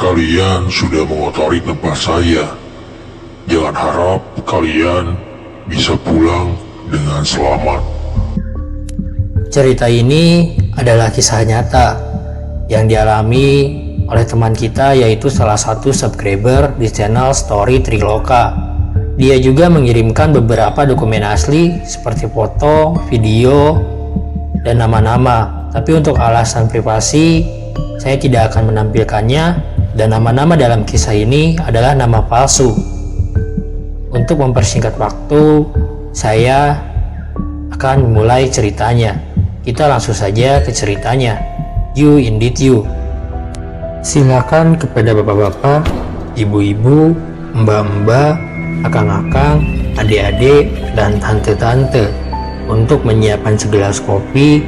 Kalian sudah mengotori tempat saya. Jangan harap kalian bisa pulang dengan selamat. Cerita ini adalah kisah nyata yang dialami oleh teman kita, yaitu salah satu subscriber di channel Story Triloka. Dia juga mengirimkan beberapa dokumen asli seperti foto, video, dan nama-nama. Tapi untuk alasan privasi, saya tidak akan menampilkannya, dan nama-nama dalam kisah ini adalah nama palsu. Untuk mempersingkat waktu, saya akan memulai ceritanya. Kita langsung saja ke ceritanya. You indeed you. Silakan kepada bapak-bapak, ibu-ibu, mbak-mbak, akang-akang, adik-adik, dan tante-tante untuk menyiapkan segelas kopi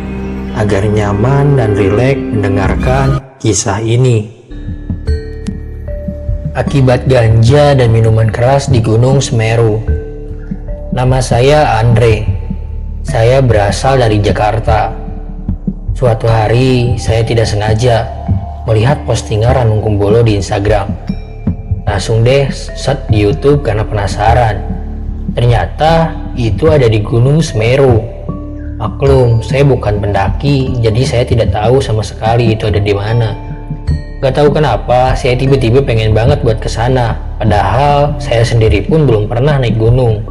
agar nyaman dan rileks mendengarkan kisah ini. Akibat ganja dan minuman keras di Gunung Semeru. Nama saya Andre. Saya berasal dari Jakarta. Suatu hari saya tidak sengaja melihat postingan Ranum Kumbolo di Instagram. Langsung deh search di YouTube karena penasaran. Ternyata itu ada di Gunung Semeru. Maklum, saya bukan pendaki, jadi saya tidak tahu sama sekali itu ada di mana. Gak tahu kenapa, saya tiba-tiba pengen banget buat kesana. Padahal saya sendiri pun belum pernah naik gunung.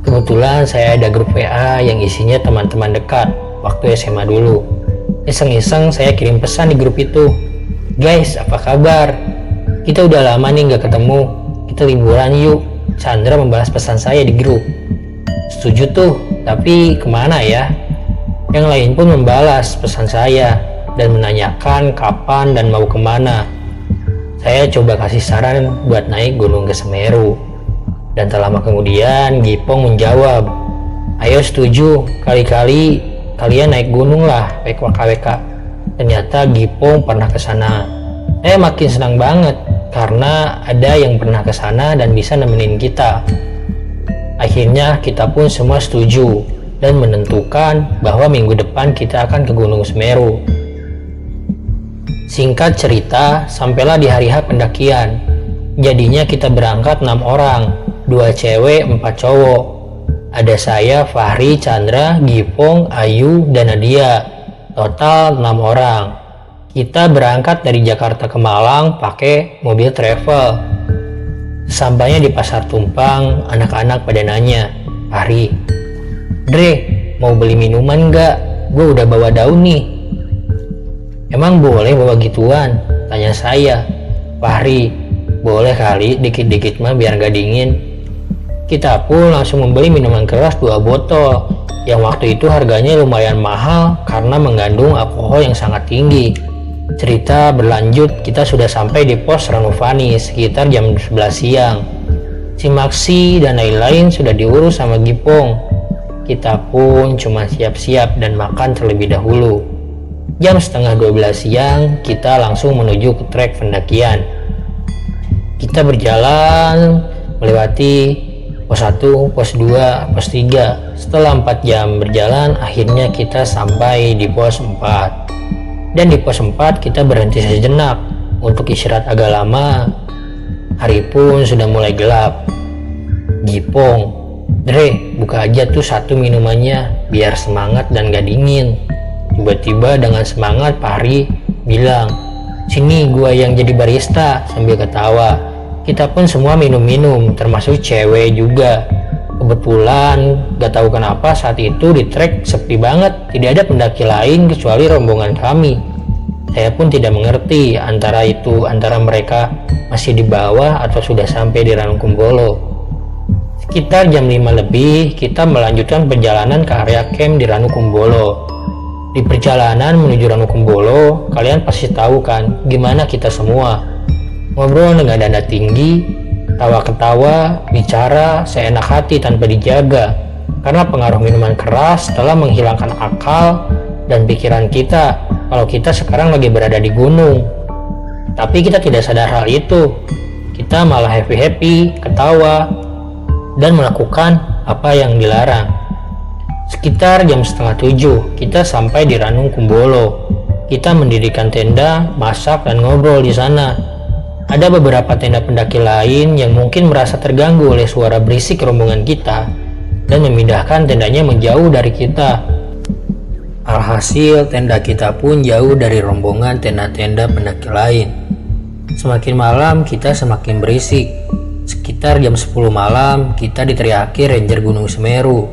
Kebetulan saya ada grup WA yang isinya teman-teman dekat waktu SMA dulu. Iseng-iseng saya kirim pesan di grup itu. Guys, apa kabar? Kita udah lama nih gak ketemu. Kita liburan yuk. Chandra membalas pesan saya di grup. Setuju tuh, tapi kemana ya? Yang lain pun membalas pesan saya dan menanyakan kapan dan mau kemana. Saya coba kasih saran buat naik gunung ke Semeru. Dan tak lama kemudian Gipong menjawab, ayo setuju, kali-kali kalian naik gunung lah, WKWK. Ternyata Gipong pernah ke sana. Saya makin senang banget karena ada yang pernah ke sana dan bisa nemenin kita. Akhirnya kita pun semua setuju dan menentukan bahwa minggu depan kita akan ke Gunung Semeru. Singkat cerita, sampailah di hari H pendakian. Jadinya kita berangkat 6 orang, 2 cewek, 4 cowok. Ada saya, Fahri, Chandra, Gipong, Ayu, dan Nadia. Total 6 orang. Kita berangkat dari Jakarta ke Malang pakai mobil travel. Sampainya di Pasar Tumpang, anak-anak pada nanya, Fahri, Dre, mau beli minuman nggak? Gue udah bawa daun nih. Emang boleh bawa gituan? Tanya saya. Fahri, boleh kali, dikit-dikit mah biar gak dingin. Kita pun langsung membeli minuman keras 2 botol, yang waktu itu harganya lumayan mahal karena mengandung alkohol yang sangat tinggi. Cerita berlanjut, kita sudah sampai di pos Ranupani sekitar jam 11 siang. Simaksi dan lain-lain sudah diurus sama Gipong. Kita pun cuma siap-siap dan makan terlebih dahulu. Jam setengah 12 siang, kita langsung menuju ke trek pendakian. Kita berjalan melewati pos 1, pos 2, pos 3. Setelah 4 jam berjalan, akhirnya kita sampai di pos 4. Dan di pos 4 kita berhenti sejenak untuk istirahat agak lama. Hari pun sudah mulai gelap. Gipong, Dre, buka aja tuh satu minumannya biar semangat dan gak dingin. Tiba-tiba dengan semangat Fahri bilang, sini gua yang jadi barista, sambil ketawa. Kita pun semua minum-minum, termasuk cewek juga. Kebetulan gak tahu kenapa saat itu di trek sepi banget, tidak ada pendaki lain kecuali rombongan kami. Saya pun tidak mengerti antara mereka masih di bawah atau sudah sampai di Ranum Kumbolo. Sekitar jam 5 lebih, kita melanjutkan perjalanan ke area camp di Ranum Kumbolo. Di perjalanan menuju Ranum Kumbolo, kalian pasti tahu kan gimana kita semua. Ngobrol dengan nada tinggi, tawa-ketawa, bicara seenak hati tanpa dijaga. Karena pengaruh minuman keras telah menghilangkan akal dan pikiran kita kalau kita sekarang lagi berada di gunung. Tapi kita tidak sadar hal itu. Kita malah happy-happy, ketawa, dan melakukan apa yang dilarang. Sekitar jam setengah 7, kita sampai di Ranum Kumbolo. Kita mendirikan tenda, masak, dan ngobrol di sana. Ada beberapa tenda pendaki lain yang mungkin merasa terganggu oleh suara berisik rombongan kita dan memindahkan tendanya menjauh dari kita. Alhasil, tenda kita pun jauh dari rombongan tenda-tenda pendaki lain. Semakin malam, kita semakin berisik. Sekitar jam 10 malam, kita diteriaki Ranger Gunung Semeru,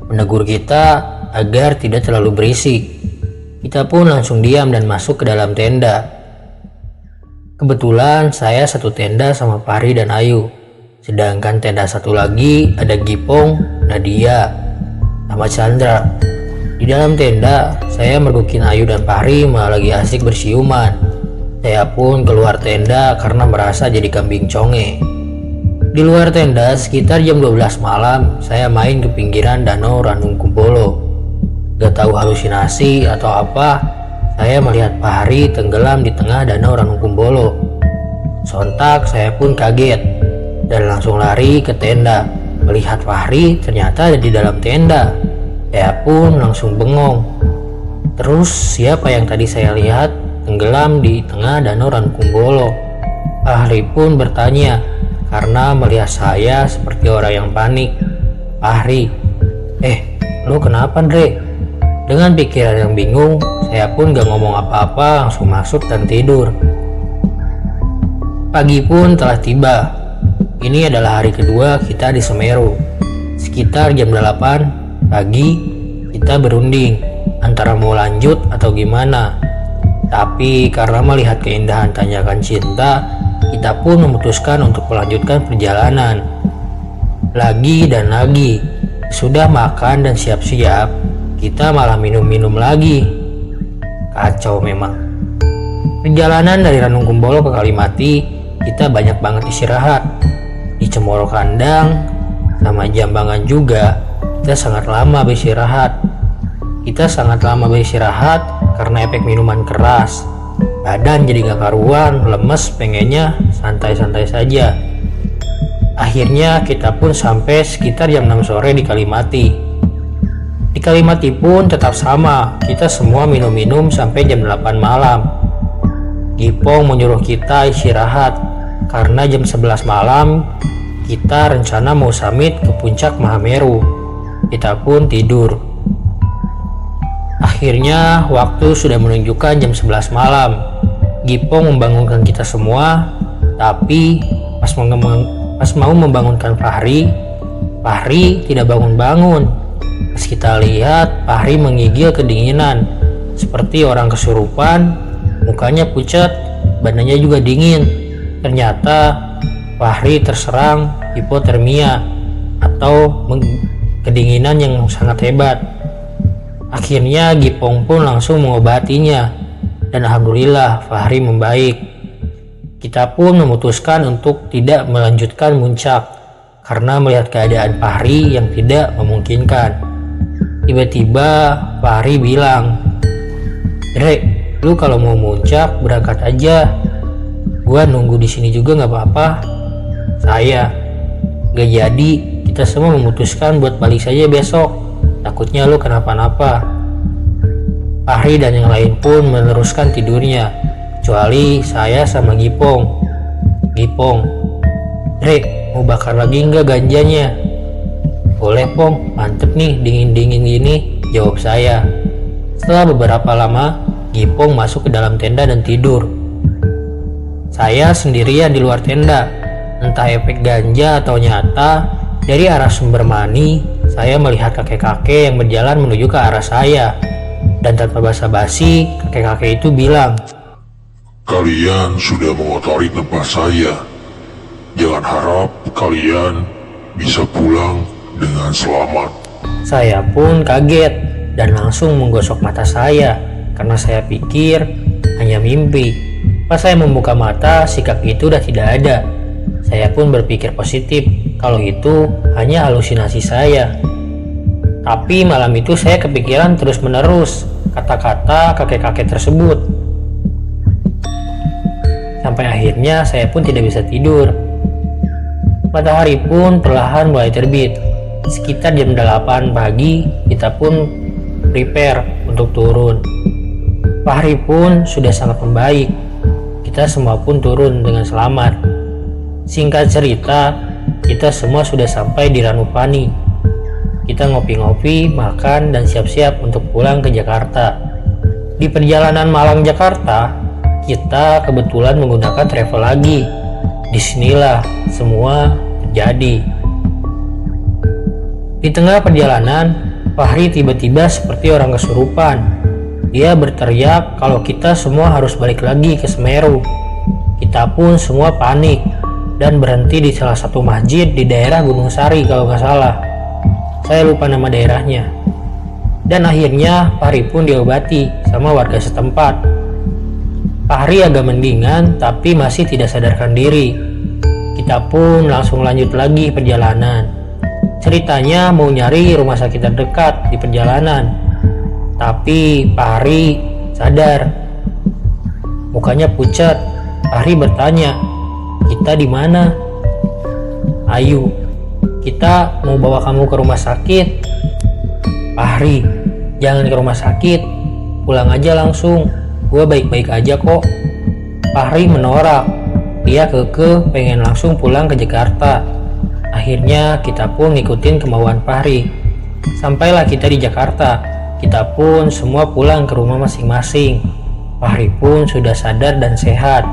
menegur kita agar tidak terlalu berisik. Kita pun langsung diam dan masuk ke dalam tenda. Kebetulan saya satu tenda sama Fahri dan Ayu. Sedangkan tenda satu lagi ada Gipong, Nadia, sama Chandra. Di dalam tenda, saya mergokin Ayu dan Fahri malah lagi asik bersiuman. Saya pun keluar tenda karena merasa jadi kambing conge. Di luar tenda, sekitar jam 12 malam, saya main ke pinggiran danau Ranung Kumbolo. Gak tahu halusinasi atau apa, saya melihat Fahri tenggelam di tengah danau Ranung Kumbolo. Sontak saya pun kaget dan langsung lari ke tenda. Melihat Fahri ternyata ada di dalam tenda. Saya pun langsung bengong. Terus siapa yang tadi saya lihat tenggelam di tengah danau Ranung Kumbolo? Fahri pun bertanya karena melihat saya seperti orang yang panik. Fahri, lu kenapa Dre? Dengan pikiran yang bingung, saya pun gak ngomong apa-apa, langsung masuk dan tidur. Pagi pun telah tiba. Ini adalah hari kedua kita di Semeru. Sekitar jam 8 pagi, kita berunding antara mau lanjut atau gimana. Tapi karena melihat keindahan Tanjakan Cinta, kita pun memutuskan untuk melanjutkan perjalanan. Lagi dan lagi, sudah makan dan siap-siap, kita malah minum-minum lagi. Kacau memang. Perjalanan dari Ranung Kumbolo ke Kalimati, kita banyak banget istirahat. Di Cemoro Kandang sama Jambangan juga, kita sangat lama beristirahat. Kita sangat lama beristirahat karena efek minuman keras. Badan jadi gak karuan, lemes, pengennya santai-santai saja. Akhirnya kita pun sampai sekitar jam 6 sore di Kalimati. Di Kalimati pun tetap sama, kita semua minum-minum sampai jam 8 malam. Gipong menyuruh kita istirahat karena jam 11 malam kita rencana mau summit ke puncak Mahameru. Kita pun tidur. Akhirnya waktu sudah menunjukkan jam 11 malam. Gipong membangunkan kita semua, tapi pas mau membangunkan Fahri tidak bangun-bangun. Pas kita lihat, Fahri menggigil kedinginan, seperti orang kesurupan, mukanya pucat, badannya juga dingin. Ternyata Fahri terserang hipotermia atau kedinginan yang sangat hebat. Akhirnya Gipong pun langsung mengobatinya, dan alhamdulillah Fahri membaik. Kita pun memutuskan untuk tidak melanjutkan muncak karena melihat keadaan Fahri yang tidak memungkinkan. Tiba-tiba Fahri bilang, "Dre, lu kalau mau muncak berangkat aja. Gua nunggu di sini juga nggak apa-apa." Saya, "Gak jadi. Kita semua memutuskan buat balik saja besok. Takutnya lu kenapa-napa." Fahri dan yang lain pun meneruskan tidurnya, kecuali saya sama Gipong. "Gipong, Dre, mau bakar lagi nggak ganjanya?" "Boleh Pong, mantep nih dingin-dingin gini," jawab saya. Setelah beberapa lama, Gipong masuk ke dalam tenda dan tidur. Saya sendirian di luar tenda. Entah efek ganja atau nyata, dari arah sumber mani, saya melihat kakek-kakek yang berjalan menuju ke arah saya. Dan tanpa basa-basi, kakek-kakek itu bilang, "Kalian sudah mengotori tempat saya. Jangan harap kalian bisa pulang dengan selamat." Saya pun kaget dan langsung menggosok mata saya karena saya pikir hanya mimpi. Pas saya membuka mata, si kakek itu udah tidak ada. Saya pun berpikir positif kalau itu hanya halusinasi saya. Tapi malam itu saya kepikiran terus-menerus kata-kata kakek-kakek tersebut. Sampai akhirnya saya pun tidak bisa tidur. Matahari pun perlahan mulai terbit. Sekitar jam 8 pagi, kita pun prepare untuk turun. Fahri pun sudah sangat membaik. kita semua pun turun dengan selamat. Singkat cerita, kita semua sudah sampai di Ranupani. Kita ngopi-ngopi, makan, dan siap-siap untuk pulang ke Jakarta. Di perjalanan Malang Jakarta, kita kebetulan menggunakan travel lagi. Disinilah semua terjadi. Di tengah perjalanan, Fahri tiba-tiba seperti orang kesurupan. Dia berteriak kalau kita semua harus balik lagi ke Semeru. Kita pun semua panik dan berhenti di salah satu masjid di daerah Gunung Sari kalau nggak salah. Saya lupa nama daerahnya. Dan akhirnya Fahri pun diobati sama warga setempat. Fahri agak mendingan tapi masih tidak sadarkan diri. Kita pun langsung lanjut lagi perjalanan. Ceritanya mau nyari rumah sakit terdekat di perjalanan. Tapi Fahri sadar. Mukanya pucat. Fahri bertanya, "Kita di mana?" "Ayu, kita mau bawa kamu ke rumah sakit." "Fahri, jangan ke rumah sakit. Pulang aja langsung. Gue baik-baik aja kok." Fahri menolak. Dia kekeh pengen langsung pulang ke Jakarta. Akhirnya kita pun ngikutin kemauan Fahri. Sampailah kita di Jakarta. Kita pun semua pulang ke rumah masing-masing. Fahri pun sudah sadar dan sehat.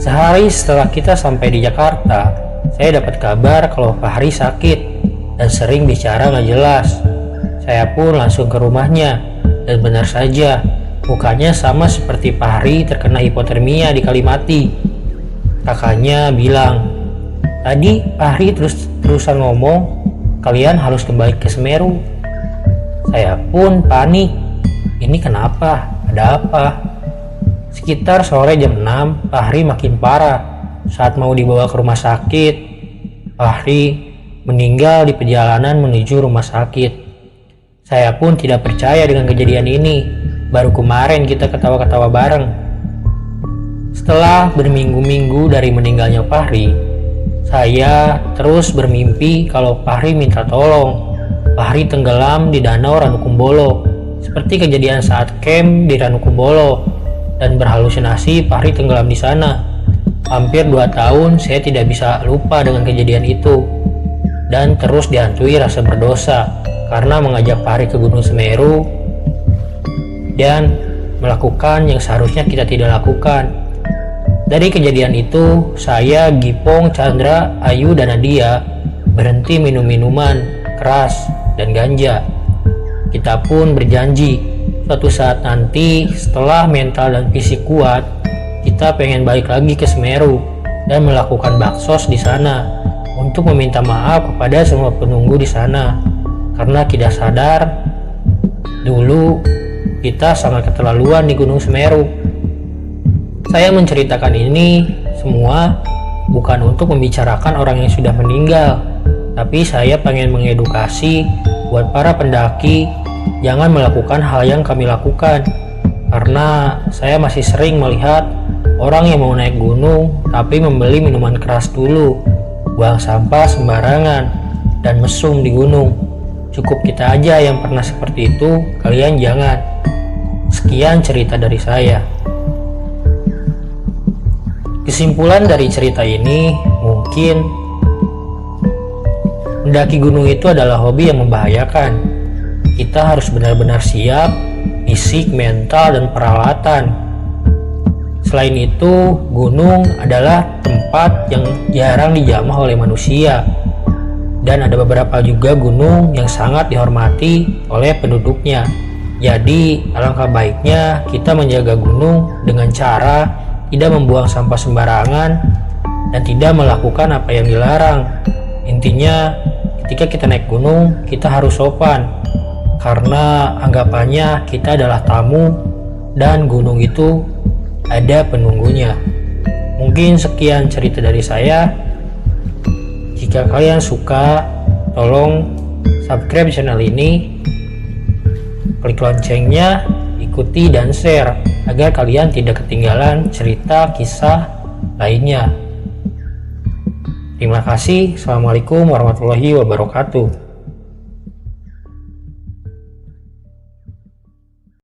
Sehari setelah kita sampai di Jakarta, saya dapat kabar kalau Fahri sakit dan sering bicara nggak jelas. Saya pun langsung ke rumahnya dan benar saja, mukanya sama seperti Fahri terkena hipotermia di Kalimati. Kakaknya bilang, "Tadi Fahri terusan ngomong, kalian harus kembali ke Semeru." Saya pun panik. Ini kenapa? Ada apa? Sekitar sore jam 6, Fahri makin parah. Saat mau dibawa ke rumah sakit, Fahri meninggal di perjalanan menuju rumah sakit. Saya pun tidak percaya dengan kejadian ini. Baru kemarin kita ketawa-ketawa bareng. Setelah berminggu-minggu dari meninggalnya Fahri, saya terus bermimpi kalau Fahri minta tolong. Fahri tenggelam di danau Ranukumbolo, seperti kejadian saat camp di Ranukumbolo, dan berhalusinasi Fahri tenggelam di sana. Hampir 2 tahun saya tidak bisa lupa dengan kejadian itu, dan terus dihantui rasa berdosa karena mengajak Fahri ke Gunung Semeru dan melakukan yang seharusnya kita tidak lakukan. Dari kejadian itu, saya, Gipong, Chandra, Ayu, dan Nadia berhenti minum minuman keras dan ganja. Kita pun berjanji suatu saat nanti setelah mental dan fisik kuat, kita pengen balik lagi ke Semeru dan melakukan baksos di sana untuk meminta maaf kepada semua penunggu di sana karena tidak sadar dulu kita sangat keterlaluan di Gunung Semeru. Saya menceritakan ini semua bukan untuk membicarakan orang yang sudah meninggal, tapi saya pengen mengedukasi buat para pendaki jangan melakukan hal yang kami lakukan. Karena saya masih sering melihat orang yang mau naik gunung tapi membeli minuman keras dulu, buang sampah sembarangan, dan mesum di gunung. Cukup kita aja yang pernah seperti itu, kalian jangan. Sekian cerita dari saya. Kesimpulan dari cerita ini mungkin mendaki gunung itu adalah hobi yang membahayakan. Kita harus benar-benar siap, fisik, mental, dan peralatan. Selain itu, gunung adalah tempat yang jarang dijamah oleh manusia. Dan ada beberapa juga gunung yang sangat dihormati oleh penduduknya. Jadi, alangkah baiknya kita menjaga gunung dengan cara tidak membuang sampah sembarangan dan tidak melakukan apa yang dilarang. Intinya, ketika kita naik gunung, kita harus sopan, karena anggapannya kita adalah tamu dan gunung itu ada penunggunya. Mungkin sekian cerita dari saya. Jika kalian suka, tolong subscribe channel ini, klik loncengnya, ikuti dan share agar kalian tidak ketinggalan cerita kisah lainnya. Terima kasih. Assalamualaikum warahmatullahi wabarakatuh.